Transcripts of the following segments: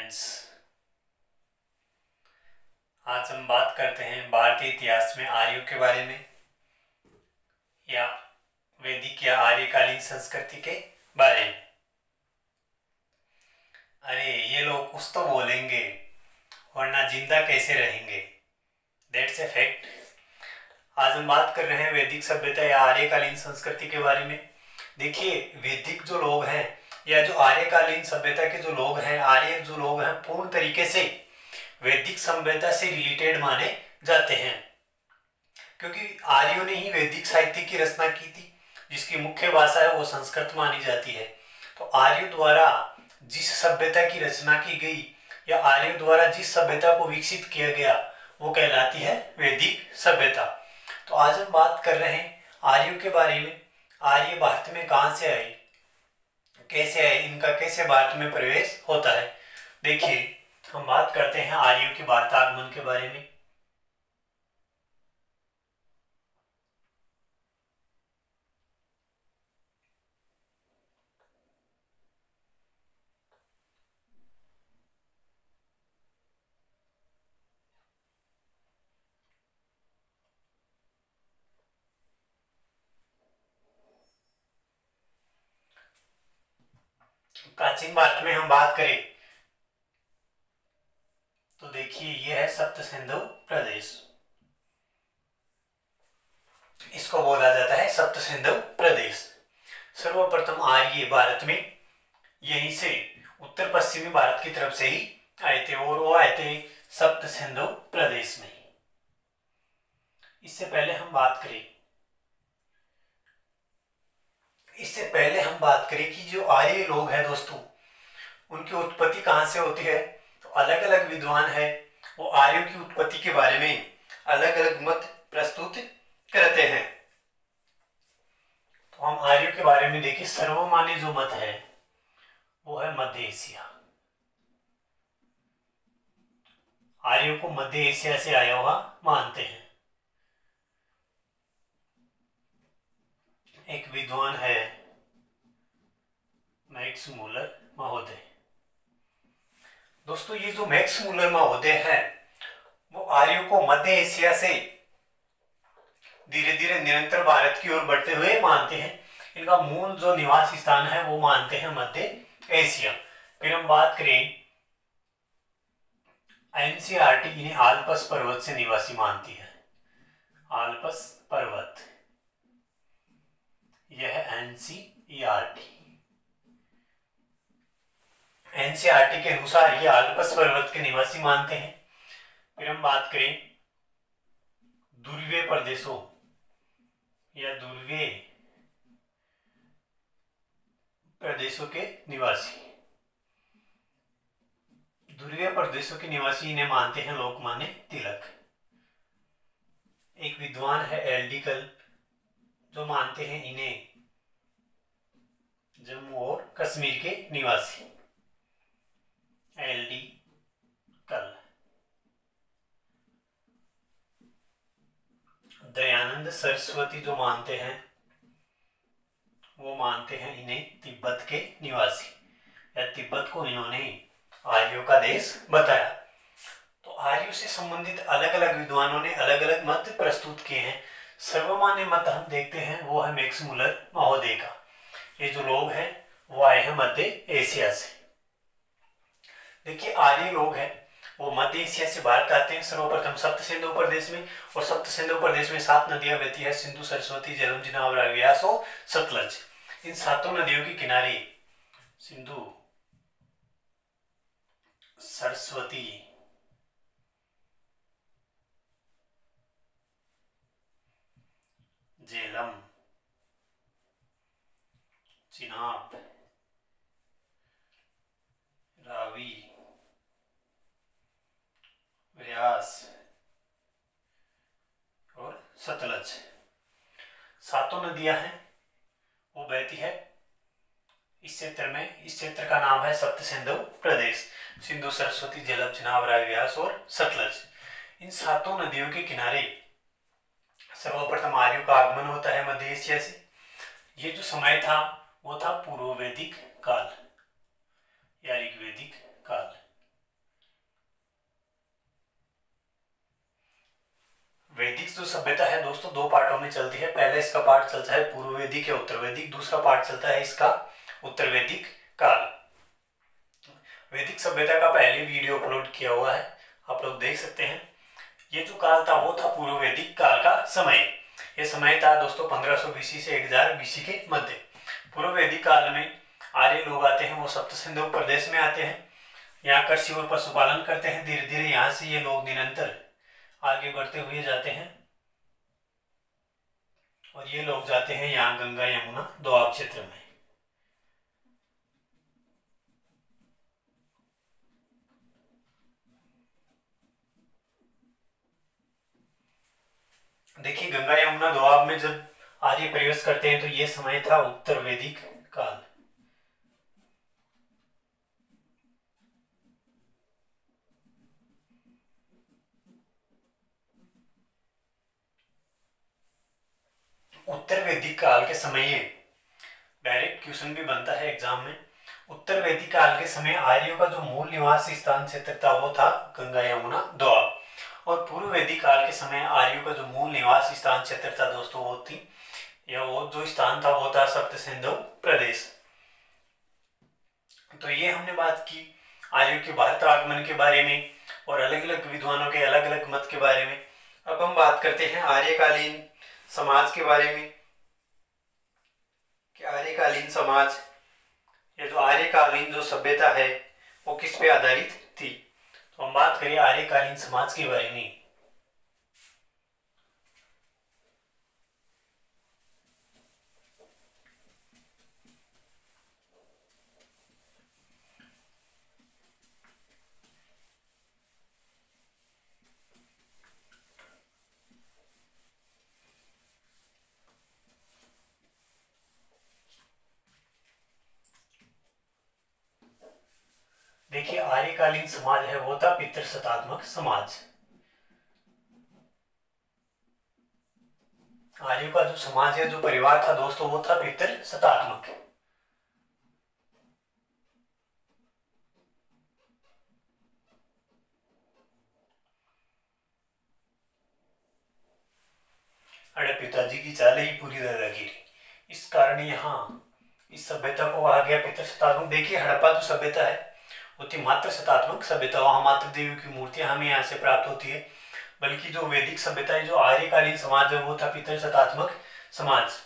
Friends, आज हम बात करते हैं भारतीय इतिहास में आर्यों के बारे में या वैदिक या आर्यकालीन संस्कृति के बारे में। अरे ये लोग कुछ तो बोलेंगे वरना जिंदा कैसे रहेंगे, दैट्स ए फैक्ट। आज हम बात कर रहे हैं वैदिक सभ्यता या आर्यकालीन संस्कृति के बारे में। देखिए, वैदिक जो लोग हैं या जो आर्यकालीन सभ्यता के जो लोग हैं, आर्य जो लोग हैं, पूर्ण तरीके से वैदिक सभ्यता से रिलेटेड माने जाते हैं, क्योंकि आर्यों ने ही वैदिक साहित्य की रचना की थी, जिसकी मुख्य भाषा है वो संस्कृत मानी जाती है। तो आर्यों द्वारा जिस सभ्यता की रचना की गई या आर्यों द्वारा जिस सभ्यता को विकसित किया गया वो कहलाती है वैदिक सभ्यता। तो आज हम बात कर रहे हैं आर्यों के बारे में। आर्य भारत में कहाँ से आए, कैसे आए, इनका कैसे भारत में प्रवेश होता है। देखिए, हम बात करते हैं आर्यों के भारत आगमन के बारे में। प्राचीन भारत में हम बात करें तो देखिए, ये है सप्त सिंधु प्रदेश। इसको बोला जाता है सप्त सिंधु प्रदेश। सर्वप्रथम आर्य भारत में यहीं से उत्तर पश्चिमी भारत की तरफ से ही आए थे और वो आए थे सप्त सिंधु प्रदेश में। इससे पहले हम बात करें कि जो आर्य लोग हैं दोस्तों, उनकी उत्पत्ति कहाँ से होती है। तो अलग अलग विद्वान है वो आर्यों की उत्पत्ति के बारे में अलग अलग मत प्रस्तुत करते हैं। तो हम आर्यों के बारे में देखिए, सर्वमान्य जो मत है वो है मध्य एशिया। आर्यों को मध्य एशिया से आया हुआ मानते हैं। एक विद्वान है मैक्स मूलर महोदय। दोस्तों, ये जो मैक्स मूलर महोदय है वो आर्यों को मध्य एशिया से धीरे धीरे निरंतर भारत की ओर बढ़ते हुए मानते हैं। इनका मूल जो निवास स्थान है वो मानते हैं मध्य एशिया। फिर हम बात करें एनसीईआरटी इन्हें आल्पस पर्वत से निवासी मानती है। आल्पस पर्वत, यह है एनसीईआरटी। एनसीईआरटी के अनुसार ये आल्पस पर्वत के निवासी मानते हैं। फिर हम बात करें ध्रुवीय प्रदेशों या ध्रुवीय प्रदेशों के निवासी। ध्रुवीय प्रदेशों के निवासी इन्हें मानते हैं लोकमान्य तिलक। एक विद्वान है एलडी कल्प, जो मानते हैं इन्हें जम्मू और कश्मीर के निवासी। एलडी कल्प। दयानंद सरस्वती जो मानते हैं वो मानते हैं इन्हें तिब्बत के निवासी, या तिब्बत को इन्होंने आर्यों का देश बताया। तो आर्यों से संबंधित अलग अलग विद्वानों ने अलग अलग मत प्रस्तुत किए हैं। सर्वमान्य मत हम देखते हैं वो है मैक्स मूलर महोदय का। ये जो लोग हैं वो आए हैं मध्य एशिया से। देखिए, आर्य लोग हैं वो मध्य एशिया से भारत आते हैं सर्वप्रथम सप्त सिंधु प्रदेश में। और सप्त सिंधु प्रदेश में 7 नदियां बहती है, सिंधु, सरस्वती, झेलम, चिनाब, रावी, व्यास और सतलज। इन 7 नदियों के किनारे सिंधु, सरस्वती, झेलम, चिनाब, रावी, व्यास और सतलज, 7 नदियां हैं वो बहती है इस क्षेत्र में। इस क्षेत्र का नाम है सप्त सिंधु प्रदेश। सिंधु, सरस्वती, झेलम, चिनाब, रावी, व्यास और सतलज। इन 7 नदियों के किनारे सर्वप्रथम आर्यों का आगमन होता है मध्य एशिया से। ये जो समय था वो था पूर्व वैदिक काल या ऋग्वैदिक काल। वैदिक जो सभ्यता है दोस्तों दो पार्टों में चलती है। पहले इसका पार्ट चलता है पूर्व वैदिक या उत्तर वैदिक, दूसरा पार्ट चलता है इसका उत्तर वैदिक काल। वैदिक सभ्यता का पहले वीडियो अपलोड किया हुआ है, आप लोग देख सकते हैं। ये जो काल था वो था पूर्व वैदिक काल का समय। ये समय था दोस्तों 1500 बीसी से 1000 बीसी के मध्य। पूर्व वैदिक काल में आर्य लोग आते हैं, वो सप्त सिंधु प्रदेश में आते हैं, यहाँ कृषि और पशुपालन करते हैं। धीरे धीरे यहाँ से ये लोग निरंतर आगे बढ़ते हुए जाते हैं और ये लोग जाते हैं यहाँ गंगा यमुना दोआब क्षेत्र में। देखिए गंगा यमुना दोआब में जब आर्य प्रवेश करते हैं तो ये समय था उत्तर वैदिक काल। उत्तर वैदिक काल के समय डायरेक्ट क्वेश्चन भी बनता है एग्जाम में। उत्तर वैदिक काल के समय आर्यों का जो मूल निवास स्थान क्षेत्र था वो था गंगा यमुना दोआब, और पूर्व वैदिक काल के समय आर्यों का जो मूल निवास स्थान क्षेत्र था दोस्तों वो थी, या वो जो स्थान था वो था सप्त सिंधु प्रदेश। तो ये हमने बात की आर्यों के भारत आगमन के बारे में और अलग अलग विद्वानों के अलग अलग मत के बारे में। अब हम बात करते हैं आर्यकालीन समाज के बारे में कि आर्यकालीन समाज या जो आर्यकालीन जो सभ्यता है वो किस पे आधारित थी। तो हम बात करें आर्यकालीन समाज के बारे में। देखिए आर्यकालीन समाज है वो था पितृसत्तात्मक समाज। आर्यों का जो समाज है जो परिवार था दोस्तों वो था पितृसत्तात्मक। अरे पिताजी की चाल ही पूरी दादागिरी, इस कारण यहाँ इस सभ्यता को कहा गया पितृसत्तात्मक। देखिए हड़प्पा जो सभ्यता है वो थी मातृ सत्तात्मक सभ्यता, वहां मातृ देवी की मूर्तियां हमें यहाँ से प्राप्त होती है। बल्कि जो वैदिक सभ्यता है जो आर्यकालीन समाज है वो था पितृसत्तात्मक समाज।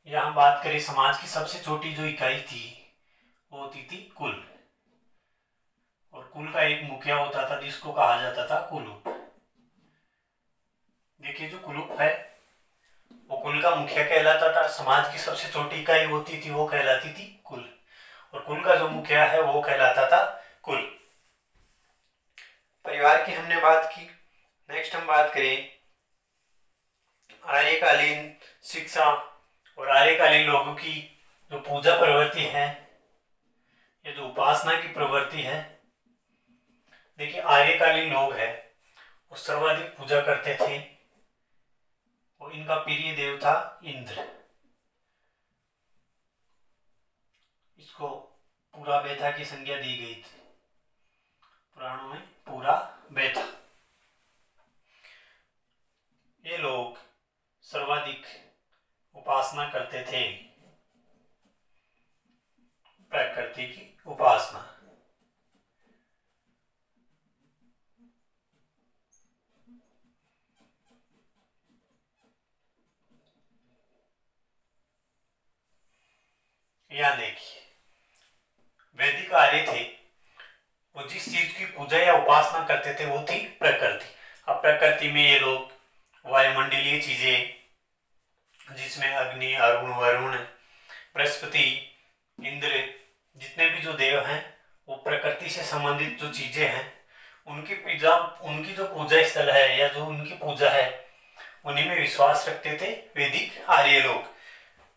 यहाँ हम बात करें समाज की सबसे छोटी जो इकाई थी वो होती थी कुल, और कुल का एक मुखिया होता था जिसको कहा जाता था कुलूप। देखिए जो कुलूप है वो कुल का मुखिया कहलाता था। समाज की सबसे छोटी इकाई होती थी वो कहलाती थी कुल, और कुल का जो मुखिया है वो कहलाता था कुल। परिवार की हमने बात की। नेक्स्ट हम बात करें आर्यकालीन शिक्षा और आर्यकालीन लोगों की जो पूजा प्रवृत्ति है या जो उपासना की प्रवृत्ति है। देखिए आर्यकालीन लोग हैं वो सर्वाधिक पूजा करते थे और इनका प्रिय देव था इंद्र। इसको पूरा बेथा की संज्ञा दी गई थी पुराणों में, पूरा बेथा। ये लोग सर्वाधिक उपासना करते थे प्रकृति की उपासना। यहां देखिए वैदिक आर्य थे वो जिस चीज की पूजा या उपासना करते थे वो थी प्रकृति। अब प्रकृति में ये लोग वायुमंडलीय चीजें जिसमें अग्नि, अरुण, वरुण, बृहस्पति, इंद्र, जितने भी जो देव हैं वो प्रकृति से संबंधित जो चीजें हैं उनकी पूजा, उनकी जो पूजा स्थल है या जो उनकी पूजा है उन्हीं में विश्वास रखते थे वैदिक आर्य लोग।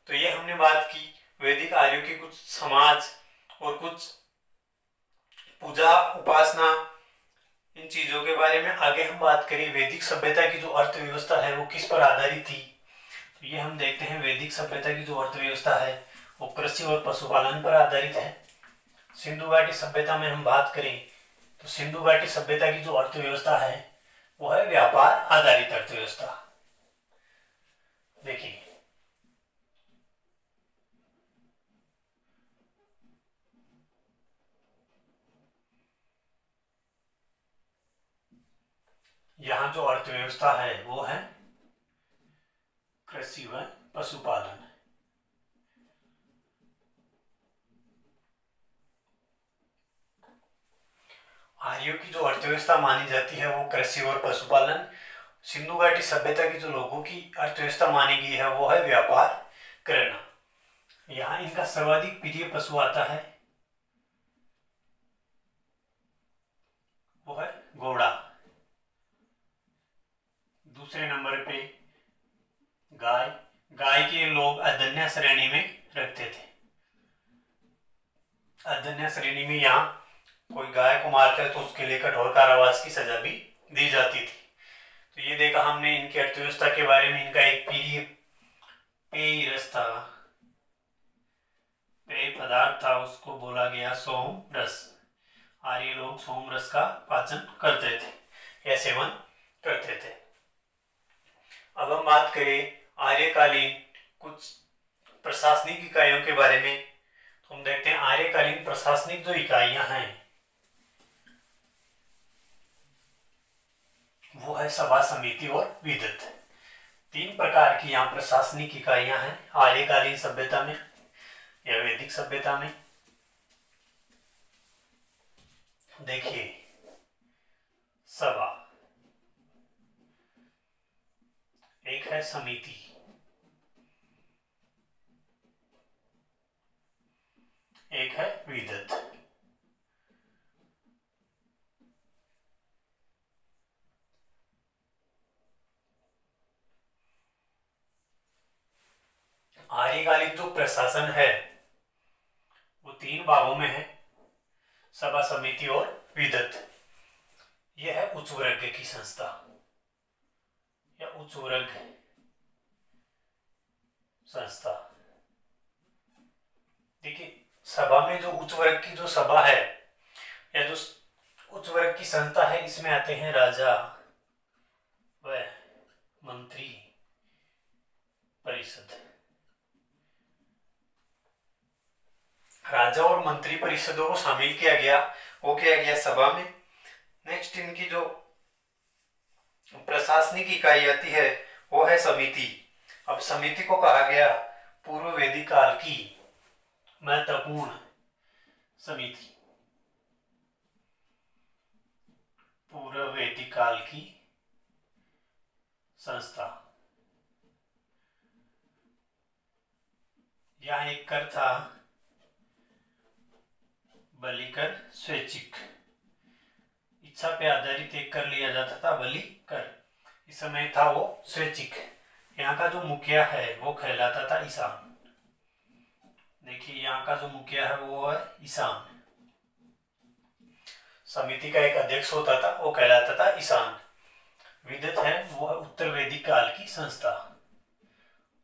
तो ये हमने बात की वैदिक आर्यों की कुछ समाज और कुछ पूजा उपासना इन चीजों के बारे में। आगे हम बात करें वैदिक सभ्यता की जो अर्थव्यवस्था है वो किस पर आधारित थी। तो ये हम देखते हैं वैदिक सभ्यता की जो अर्थव्यवस्था है वो कृषि और पशुपालन पर आधारित है। सिंधु घाटी सभ्यता में हम बात करें तो सिंधु घाटी सभ्यता की जो अर्थव्यवस्था है वो है व्यापार आधारित अर्थव्यवस्था। देखिए यहाँ जो अर्थव्यवस्था है वो है कृषि व पशुपालन। आर्यों की जो अर्थव्यवस्था मानी जाती है वो कृषि और पशुपालन। सिंधु घाटी सभ्यता की जो लोगों की अर्थव्यवस्था मानी गई है वो है व्यापार करना। यहाँ इनका सर्वाधिक प्रिय पशु आता है वो है घोड़ा। दूसरे नंबर पे गाय। गाय के लोग अदन्य श्रेणी में रखते थे। अदन्य श्रेणी में यहाँ कोई गाय को मारता है तो उसके लिए कठोर कारावास की सजा भी दी जाती थी। तो ये देखा हमने इनकी अर्थव्यवस्था के बारे में। इनका एक पेय रस था, पेय पदार्थ था, उसको बोला गया सोम रस। आर्य लोग सोम रस का पाचन करते थे या सेवन करते थे। अब हम बात करें आर्यकालीन कुछ प्रशासनिक इकाइयों के बारे में। तो हम देखते हैं आर्यकालीन प्रशासनिक जो इकाइयां हैं वो है सभा, समिति और विद्वत। 3 प्रकार की यहाँ प्रशासनिक इकाइयां हैं आर्यकालीन सभ्यता में या वैदिक सभ्यता में। देखिए सभा, एक है समिति, एक है विद्वत। आर्यकालीन जो प्रशासन है वो 3 भागों में है, सभा, समिति और विद्वत। यह है उच्च वर्ग की संस्था या उच्च वर्ग संस्था। देखिए सभा में जो उच्च वर्ग की जो सभा है या जो उच्च वर्ग की संस्था है, इसमें आते हैं राजा व मंत्री परिषद। राजा और मंत्री परिषदों को शामिल किया गया सभा में। नेक्स्ट इनकी जो प्रशासनिक इकाई आती है वो है समिति। अब समिति को कहा गया पूर्व वैदिक काल की महत्वपूर्ण समिति, पूर्व वैदिक काल की संस्था। यहाँ एक कर था बलि कर, स्वैच्छिक इच्छा पे आधारित एक कर लिया जाता था बलि कर। इस समय था वो स्वैच्छिक। यहाँ का जो मुखिया है वो कहलाता था ईशान। देखिए यहाँ का जो मुखिया है वो है ईशान। समिति का एक अध्यक्ष होता था वो कहलाता था ईशान। विद्वत है वो है उत्तर वैदिक काल की संस्था,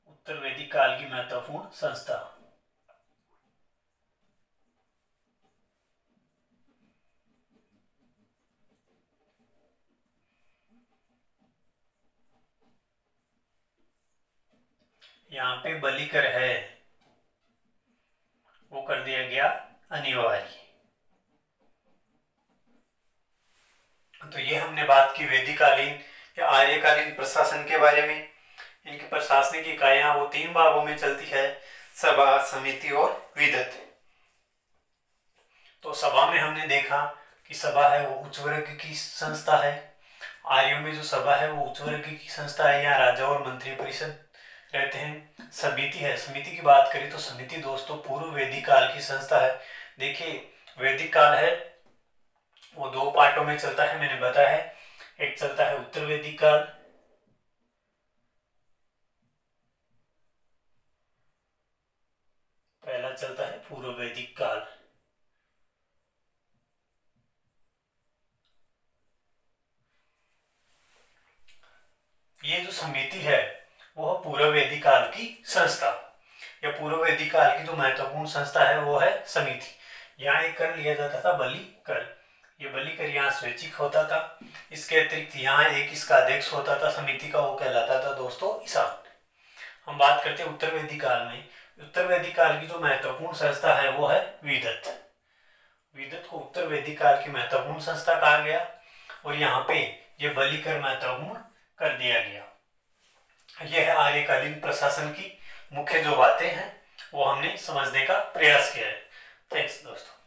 उत्तर वैदिक काल की महत्वपूर्ण संस्था। यहाँ पे बलि कर है वो कर दिया गया अनिवार्य। तो ये हमने बात की वैदिककालीन या आर्यकालीन प्रशासन के बारे में। इनकी प्रशासनिक इकाइयां वो 3 भागों में चलती है, सभा, समिति और विद्वत। तो सभा में हमने देखा कि सभा है वो उच्च वर्ग की संस्था है। आर्यों में जो सभा है वो उच्च वर्ग की संस्था है, यहाँ राजा और मंत्री परिषद रहते हैं। समिति है, समिति की बात करें तो समिति दोस्तों पूर्व वैदिक काल की संस्था है। देखिए वैदिक काल है वो 2 पार्टों में चलता है, मैंने बताया है। एक चलता है उत्तर वैदिक काल, पहला चलता है पूर्व वैदिक काल। ये जो समिति है वो पूर्व वैदिक काल की संस्था या पूर्व वैदिक काल की जो महत्वपूर्ण संस्था है वो है समिति। यहाँ एक कर लिया जाता था बलि कर। ये बलि कर यहाँ स्वैच्छिक होता था। इसके अतिरिक्त यहाँ एक इसका अध्यक्ष होता था समिति का, वो कहलाता था दोस्तों ईशान। हम बात करते हैं उत्तर वैदिक काल में। उत्तर वैदिक काल की जो महत्वपूर्ण संस्था है वो है विदत। विदत को उत्तर वैदिक काल की महत्वपूर्ण संस्था कहा गया और यहाँ पे ये बलि कर महत्वपूर्ण कर दिया गया। यह आर्यकालीन प्रशासन की मुख्य जो बातें हैं वो हमने समझने का प्रयास किया है। थैंक्स दोस्तों।